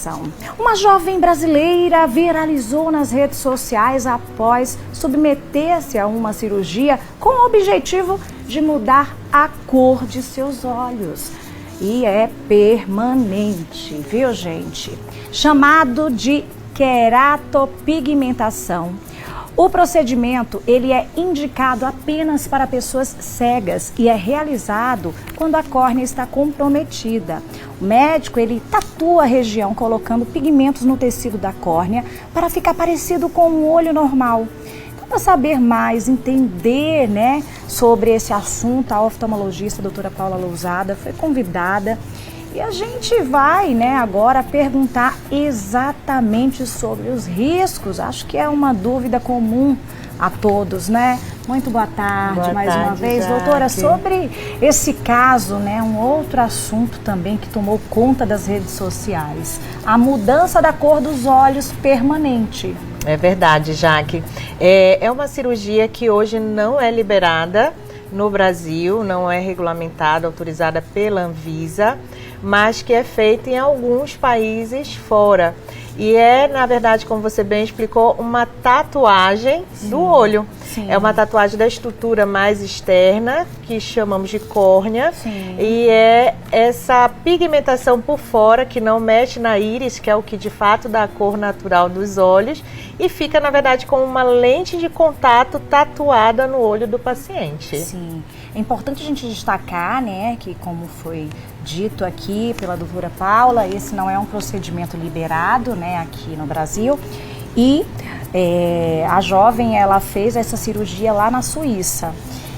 informação. Uma jovem brasileira viralizou nas redes sociais após submeter-se a uma cirurgia com o objetivo de mudar a cor de seus olhos. E é permanente, viu, gente? Chamado de queratopigmentação. O procedimento ele é indicado apenas para pessoas cegas e é realizado quando a córnea está comprometida. O médico ele tatua a região colocando pigmentos no tecido da córnea para ficar parecido com um olho normal. Então, para saber mais, entender, sobre esse assunto, a oftalmologista a doutora Paula Lousada foi convidada. E a gente vai, agora perguntar exatamente sobre os riscos. Acho que é uma dúvida comum a todos, Muito boa tarde, uma vez, Jaque. doutora. Sobre esse caso, um outro assunto também que tomou conta das redes sociais. A mudança da cor dos olhos permanente. É verdade, Jaque. É uma cirurgia que hoje não é liberada no Brasil, não é regulamentada, autorizada pela Anvisa, mas que é feita em alguns países fora. E é, na verdade, como você bem explicou, uma tatuagem do olho. Sim. É uma tatuagem da estrutura mais externa, que chamamos de córnea. Sim. E é essa pigmentação por fora, que não mexe na íris, que é o que de fato dá a cor natural dos olhos. E fica, na verdade, com uma lente de contato tatuada no olho do paciente. Sim. É importante a gente destacar, que como foi dito aqui pela doutora Paula, esse não é um procedimento liberado, aqui no Brasil. E a jovem, ela fez essa cirurgia lá na Suíça.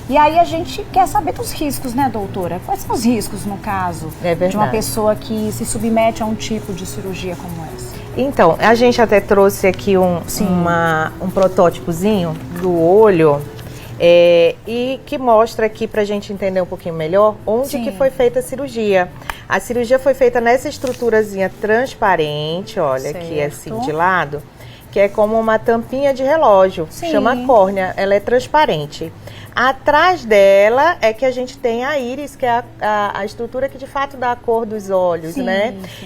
E aí a gente quer saber dos riscos, doutora? Quais são os riscos, no caso, de uma pessoa que se submete a um tipo de cirurgia como essa? Então, a gente até trouxe aqui um protótipozinho do olho e que mostra aqui pra gente entender um pouquinho melhor onde que foi feita a cirurgia. A cirurgia foi feita nessa estruturazinha transparente, olha, aqui assim de lado, que é como uma tampinha de relógio, chama córnea, ela é transparente. Atrás dela é que a gente tem a íris, que é a estrutura que de fato dá a cor dos olhos, Sim.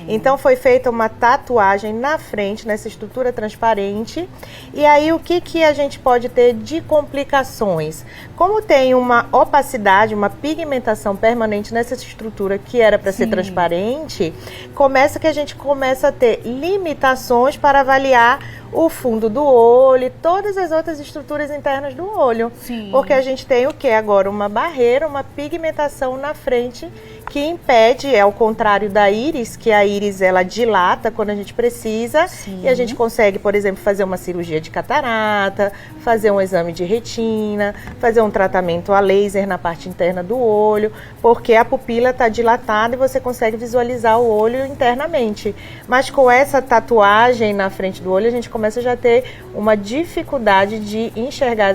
Então foi feita uma tatuagem na frente, nessa estrutura transparente. E aí o que a gente pode ter de complicações? Como tem uma opacidade, uma pigmentação permanente nessa estrutura que era para ser transparente, a gente começa a ter limitações para avaliar o fundo do olho e todas as outras estruturas internas do olho. Sim. Porque a gente tem o que? Agora uma barreira, uma pigmentação na frente que impede, ao contrário da íris, que a íris ela dilata quando a gente precisa. Sim. E a gente consegue, por exemplo, fazer uma cirurgia de catarata, fazer um exame de retina, fazer um tratamento a laser na parte interna do olho, porque a pupila está dilatada e você consegue visualizar o olho internamente. Mas com essa tatuagem na frente do olho, a gente começa já a ter uma dificuldade de enxergar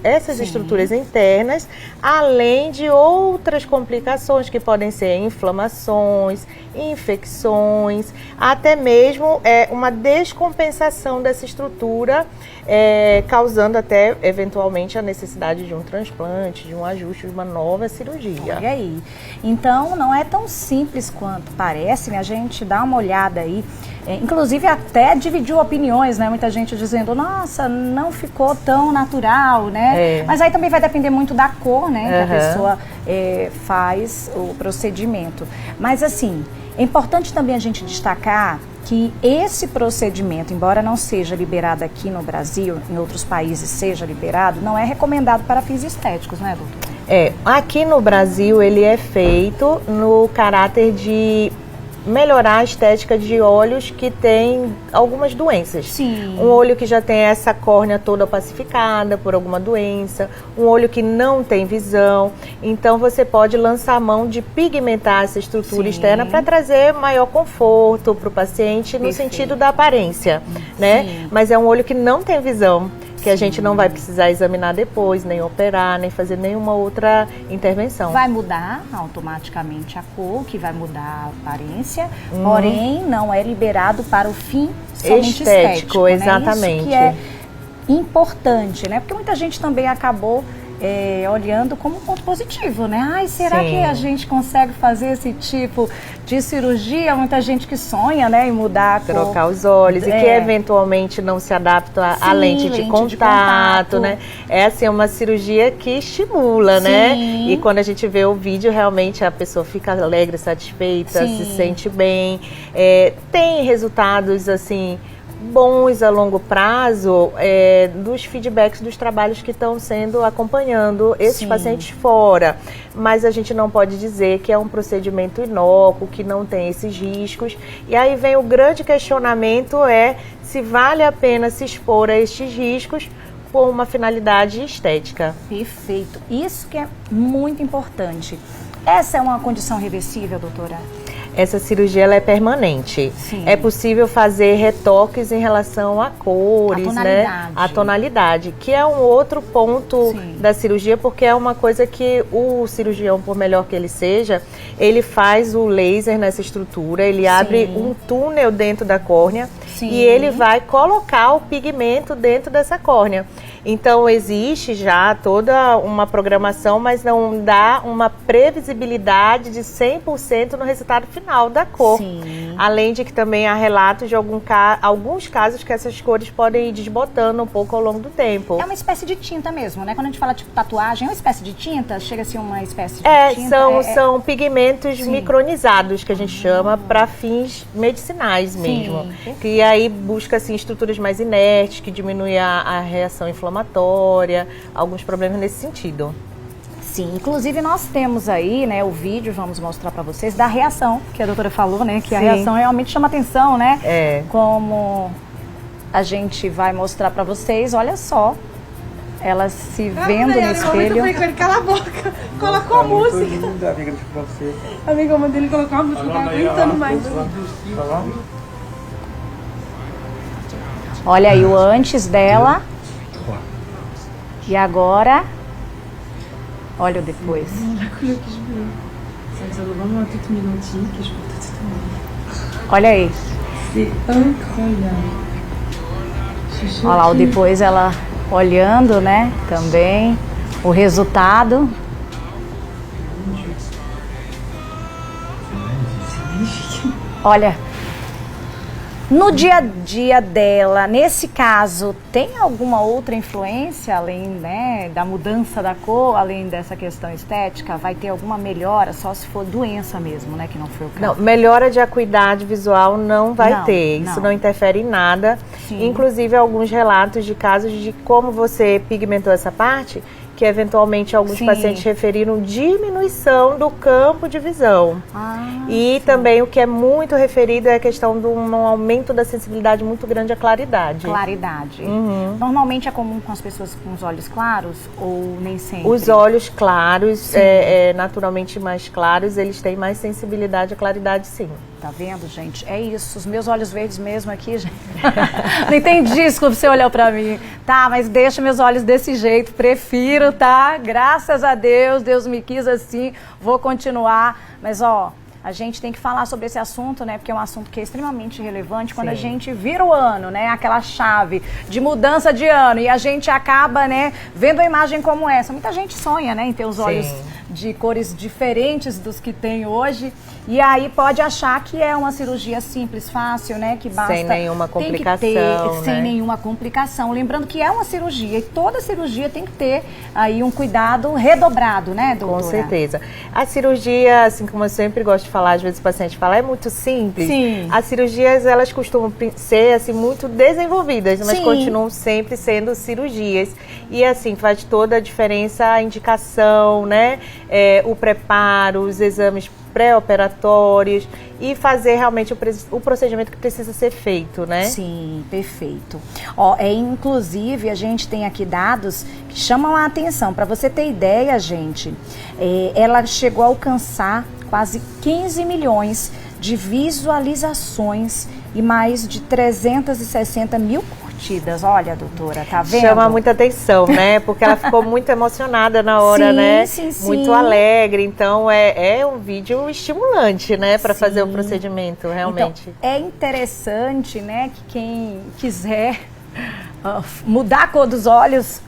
essas estruturas internas, além de outras complicações que podem ser inflamações, infecções, até mesmo uma descompensação dessa estrutura, causando até eventualmente a necessidade de um transplante, de um ajuste, de uma nova cirurgia. Olha aí. Então não é tão simples quanto parece, A gente dá uma olhada aí. Inclusive até dividiu opiniões, Muita gente dizendo, nossa, não ficou tão natural, Mas aí também vai depender muito da cor, que a pessoa faz o procedimento. Mas assim, é importante também a gente destacar que esse procedimento, embora não seja liberado aqui no Brasil, em outros países seja liberado, não é recomendado para fins estéticos, doutor? Aqui no Brasil ele é feito no caráter de melhorar a estética de olhos que têm algumas doenças. Sim. Um olho que já tem essa córnea toda opacificada por alguma doença, um olho que não tem visão. Então você pode lançar a mão de pigmentar essa estrutura externa para trazer maior conforto para o paciente no sentido da aparência, Mas é um olho que não tem visão, que a gente não vai precisar examinar depois, nem operar, nem fazer nenhuma outra intervenção. Vai mudar automaticamente a cor, que vai mudar a aparência, porém não é liberado para o fim somente estético, exatamente. Isso que é importante, Porque muita gente também acabou olhando como um ponto positivo, né? Ai, será Sim. que a gente consegue fazer esse tipo de cirurgia? Muita gente que sonha, né, em mudar a cor. Trocar os olhos e que eventualmente não se adapta à lente de contato, né? É assim, uma cirurgia que estimula, né? E quando a gente vê o vídeo, realmente a pessoa fica alegre, satisfeita, se sente bem. Tem resultados, assim, bons a longo prazo dos feedbacks dos trabalhos que estão sendo acompanhando esses pacientes fora. Mas a gente não pode dizer que é um procedimento inócuo, que não tem esses riscos. E aí vem o grande questionamento se vale a pena se expor a estes riscos por uma finalidade estética. Perfeito. Isso que é muito importante. Essa é uma condição reversível, doutora? Essa cirurgia ela é permanente. Sim. É possível fazer retoques em relação a cores, a tonalidade, que é um outro ponto da cirurgia, porque é uma coisa que o cirurgião, por melhor que ele seja, ele faz o laser nessa estrutura, ele abre um túnel dentro da córnea e ele vai colocar o pigmento dentro dessa córnea. Então existe já toda uma programação, mas não dá uma previsibilidade de 100% no resultado final da cor. Além de que também há relatos de alguns casos que essas cores podem ir desbotando um pouco ao longo do tempo. É uma espécie de tinta mesmo, né? Quando a gente fala tipo tatuagem, é uma espécie de tinta? Chega a ser uma espécie de tinta? São pigmentos micronizados, que a gente chama, para fins medicinais mesmo. Que aí busca assim, estruturas mais inertes, que diminuem a reação inflamatória, alguns problemas nesse sentido. Sim, inclusive nós temos aí, né, o vídeo, vamos mostrar para vocês, da reação, que a doutora falou, né, que a reação realmente chama atenção, né? Como a gente vai mostrar para vocês, olha só, ela se vendo no espelho. Cala a boca, colocou a música. A amiga dele colocou a música, não tava aguentando mais. Olha aí o antes dela. E agora, olha o depois. Olha aí. Olha lá o depois, ela olhando, né, também, o resultado. Olha, no dia a dia dela, nesse caso, tem alguma outra influência, além, né, da mudança da cor, além dessa questão estética? Vai ter alguma melhora, só se for doença mesmo, né, que não foi o caso? Não, melhora de acuidade visual não vai ter, isso não interfere em nada. Inclusive, alguns relatos de casos de como você pigmentou essa parte, que eventualmente alguns pacientes referiram diminuição do campo de visão. E também o que é muito referido é a questão de um aumento da sensibilidade muito grande à claridade. Claridade. Normalmente é comum com as pessoas com os olhos claros ou nem sempre? Os olhos claros, naturalmente mais claros, eles têm mais sensibilidade à claridade, sim. Tá vendo, gente? É isso. Os meus olhos verdes mesmo aqui, gente. Não tem desculpa você olhar pra mim. Tá, mas deixa meus olhos desse jeito. Prefiro, tá? Graças a Deus, Deus me quis assim. Vou continuar. Mas, ó, a gente tem que falar sobre esse assunto, né? Porque é um assunto que é extremamente relevante quando a gente vira o ano, né? Aquela chave de mudança de ano. E a gente acaba, né, vendo uma imagem como essa. Muita gente sonha, né, em ter os olhos de cores diferentes dos que tem hoje. E aí pode achar que é uma cirurgia simples, fácil, né? Que basta... Sem nenhuma complicação, tem que ter, né? Sem nenhuma complicação. Lembrando que é uma cirurgia e toda cirurgia tem que ter aí um cuidado redobrado, né, doutora? Com certeza. A cirurgia, assim como eu sempre gosto de falar, às vezes o paciente fala, é muito simples. As cirurgias, elas costumam ser, assim, muito desenvolvidas, mas continuam sempre sendo cirurgias. E, assim, faz toda a diferença a indicação, né? O preparo, os exames pré-operatórios e fazer realmente o procedimento que precisa ser feito, né? Sim, perfeito. Ó, inclusive, a gente tem aqui dados que chamam a atenção. Para você ter ideia, gente, ela chegou a alcançar quase 15 milhões de visualizações e mais de 360 mil curtidas. Olha, doutora, tá vendo? Chama muita atenção, né? Porque ela ficou muito emocionada na hora, né? Muito alegre. Então, é um vídeo estimulante, né? Para fazer o procedimento, realmente. Então, é interessante, né? Que quem quiser mudar a cor dos olhos,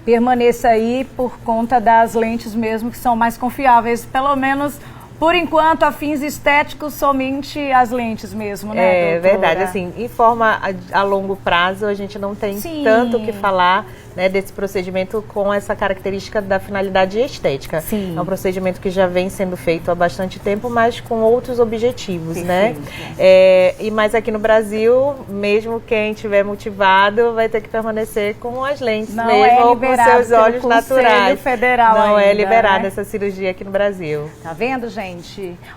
permaneça aí por conta das lentes mesmo, que são mais confiáveis, pelo menos por enquanto, a fins estéticos, somente as lentes mesmo, né, doutora? Verdade, assim, em forma a longo prazo, a gente não tem tanto o que falar, né, desse procedimento com essa característica da finalidade estética. Sim. É um procedimento que já vem sendo feito há bastante tempo, mas com outros objetivos, né? Mas aqui no Brasil, mesmo quem estiver motivado, vai ter que permanecer com as lentes não mesmo, ou com seus olhos naturais. Federal não ainda, é liberada, né? essa cirurgia aqui no Brasil. Tá vendo, gente?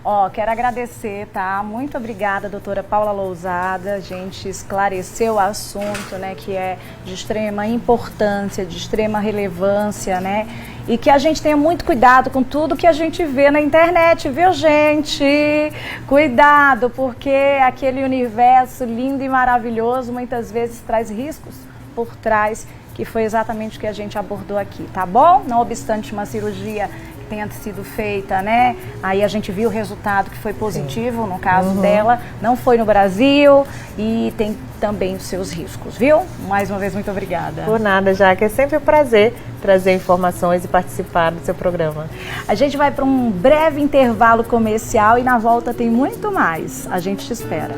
Ó, quero agradecer, tá? Muito obrigada, doutora Paula Lousada. A gente esclareceu o assunto, né, que é de extrema importância, de extrema relevância, né? E que a gente tenha muito cuidado com tudo que a gente vê na internet, viu, gente? Cuidado, porque aquele universo lindo e maravilhoso muitas vezes traz riscos por trás, que foi exatamente o que a gente abordou aqui, tá bom? Não obstante uma cirurgia que tenha sido feita, né? Aí a gente viu o resultado que foi positivo, no caso dela, não foi no Brasil e tem também os seus riscos, viu? Mais uma vez, muito obrigada. Por nada, Jaque. É sempre um prazer trazer informações e participar do seu programa. A gente vai para um breve intervalo comercial e na volta tem muito mais. A gente te espera.